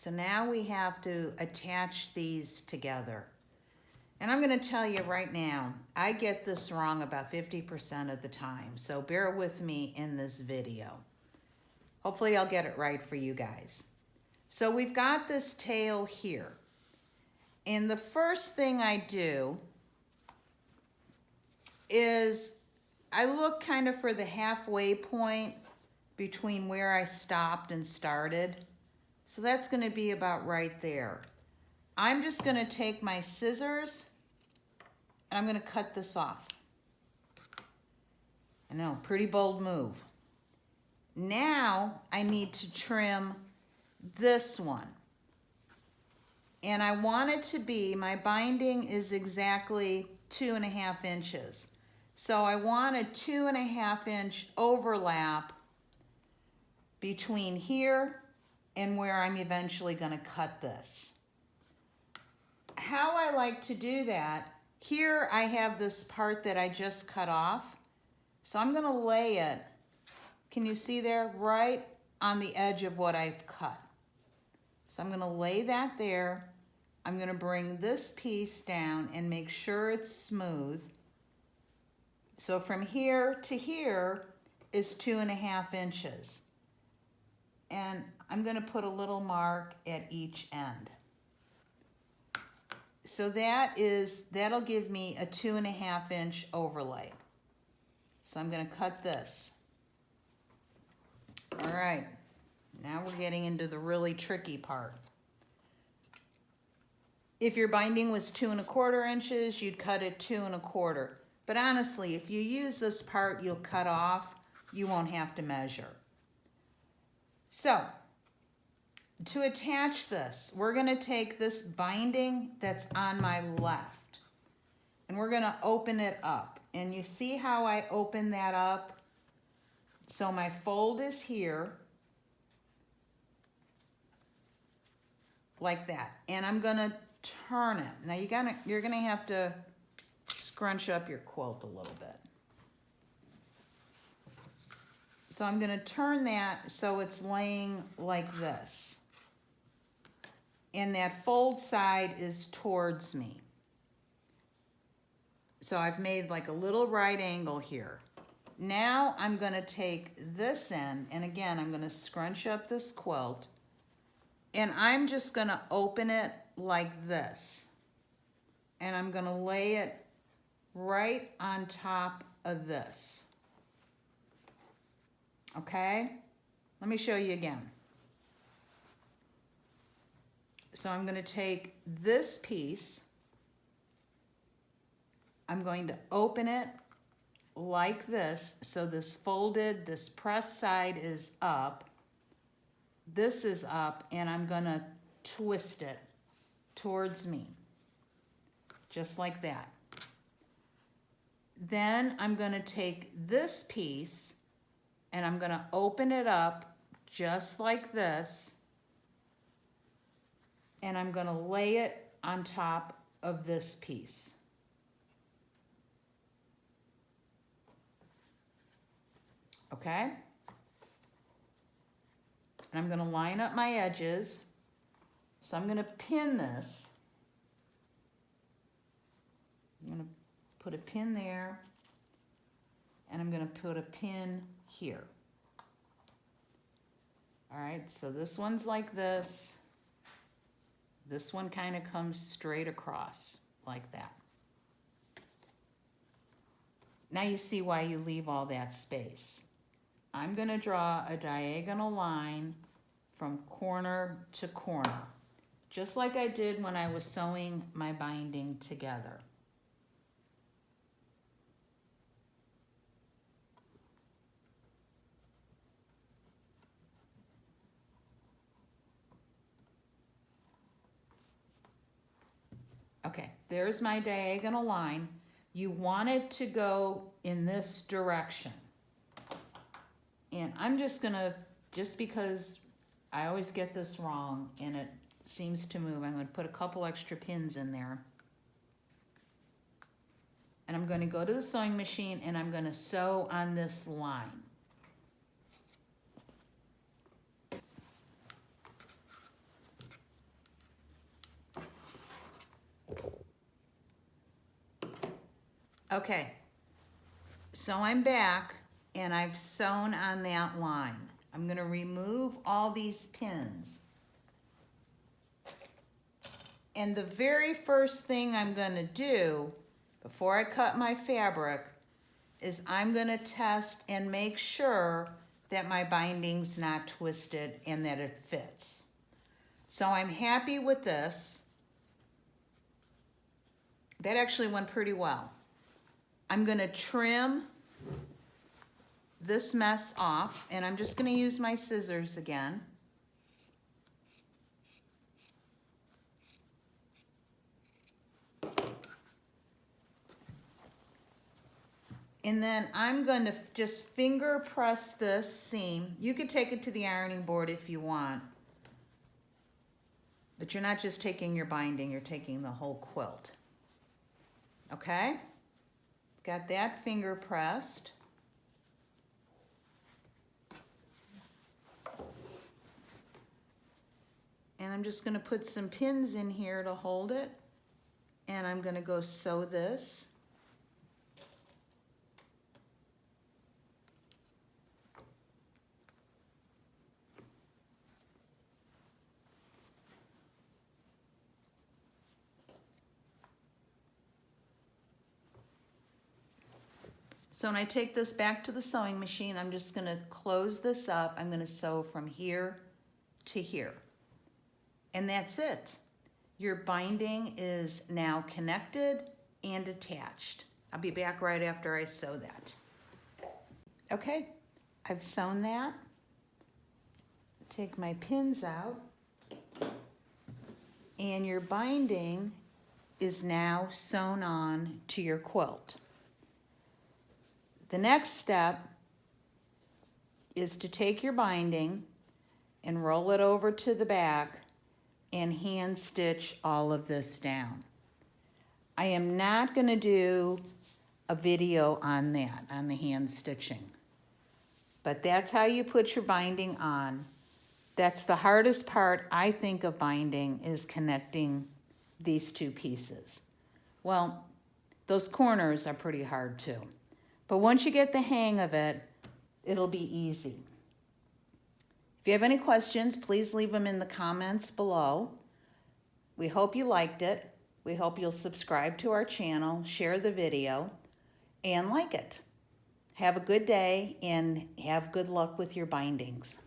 So now we have to attach these together. And I'm going to tell you right now, I get this wrong about 50% of the time. So bear with me in this video. Hopefully I'll get it right for you guys. So we've got this tail here. And the first thing I do is I look kind of for the halfway point between where I stopped and started. So that's going to be about right there. I'm just going to take my scissors and I'm going to cut this off. I know, pretty bold move. Now I need to trim this one. And I want it to be, my binding is exactly 2.5 inches. So I want a 2.5 inch overlap between here and where I'm eventually going to cut this. How I like to do that, here I have this part that I just cut off. So I'm going to lay it, can you see there, right on the edge of what I've cut. So I'm going to lay that there. I'm going to bring this piece down and make sure it's smooth. So from here to here is 2.5 inches. And I'm going to put a little mark at each end. So that'll give me a 2.5 inch overlay. So I'm going to cut this. All right, now we're getting into the really tricky part. If your binding was 2.25 inches, you'd cut it 2.25. But honestly, if you use this part you'll cut off, you won't have to measure. So, to attach this, we're going to take this binding that's on my left and we're going to open it up. And you see how I open that up? So my fold is here, like that. And I'm going to turn it. Now you're going to have to scrunch up your quilt a little bit. So I'm going to turn that so it's laying like this. And that fold side is towards me. So I've made like a little right angle here. Now I'm going to take this end, and again, I'm going to scrunch up this quilt, and I'm just going to open it like this. And I'm going to lay it right on top of this. Okay? Let me show you again. So I'm going to take this piece, I'm going to open it like this, so this folded, this pressed side is up, this is up, and I'm going to twist it towards me, just like that. Then I'm going to take this piece and I'm going to open it up just like this, and I'm going to lay it on top of this piece. Okay? And I'm going to line up my edges. So I'm going to pin this. I'm going to put a pin there, and I'm going to put a pin here. All right, so this one's like this. This one kind of comes straight across like that. Now you see why you leave all that space. I'm going to draw a diagonal line from corner to corner, just like I did when I was sewing my binding together. Okay, there's my diagonal line. You want it to go in this direction. And I'm just gonna, just because I always get this wrong and it seems to move, I'm gonna put a couple extra pins in there. And I'm gonna go to the sewing machine and I'm gonna sew on this line. Okay, so I'm back and I've sewn on that line. I'm gonna remove all these pins. And the very first thing I'm gonna do before I cut my fabric is I'm gonna test and make sure that my binding's not twisted and that it fits. So I'm happy with this. That actually went pretty well. I'm gonna trim this mess off, and I'm just gonna use my scissors again. And then I'm going to just finger press this seam. You could take it to the ironing board if you want, but you're not just taking your binding, you're taking the whole quilt. Okay? Got that finger pressed. And I'm just going to put some pins in here to hold it. And I'm going to go sew this. So when I take this back to the sewing machine, I'm just going to close this up. I'm going to sew from here to here. And that's it. Your binding is now connected and attached. I'll be back right after I sew that. Okay, I've sewn that. Take my pins out. And your binding is now sewn on to your quilt. The next step is to take your binding and roll it over to the back and hand stitch all of this down. I am not going to do a video on that, on the hand stitching, but that's how you put your binding on. That's the hardest part, I think, of binding, is connecting these two pieces. Well, those corners are pretty hard too. But once you get the hang of it, it'll be easy. If you have any questions, please leave them in the comments below. We hope you liked it. We hope you'll subscribe to our channel, share the video, and like it. Have a good day and have good luck with your bindings.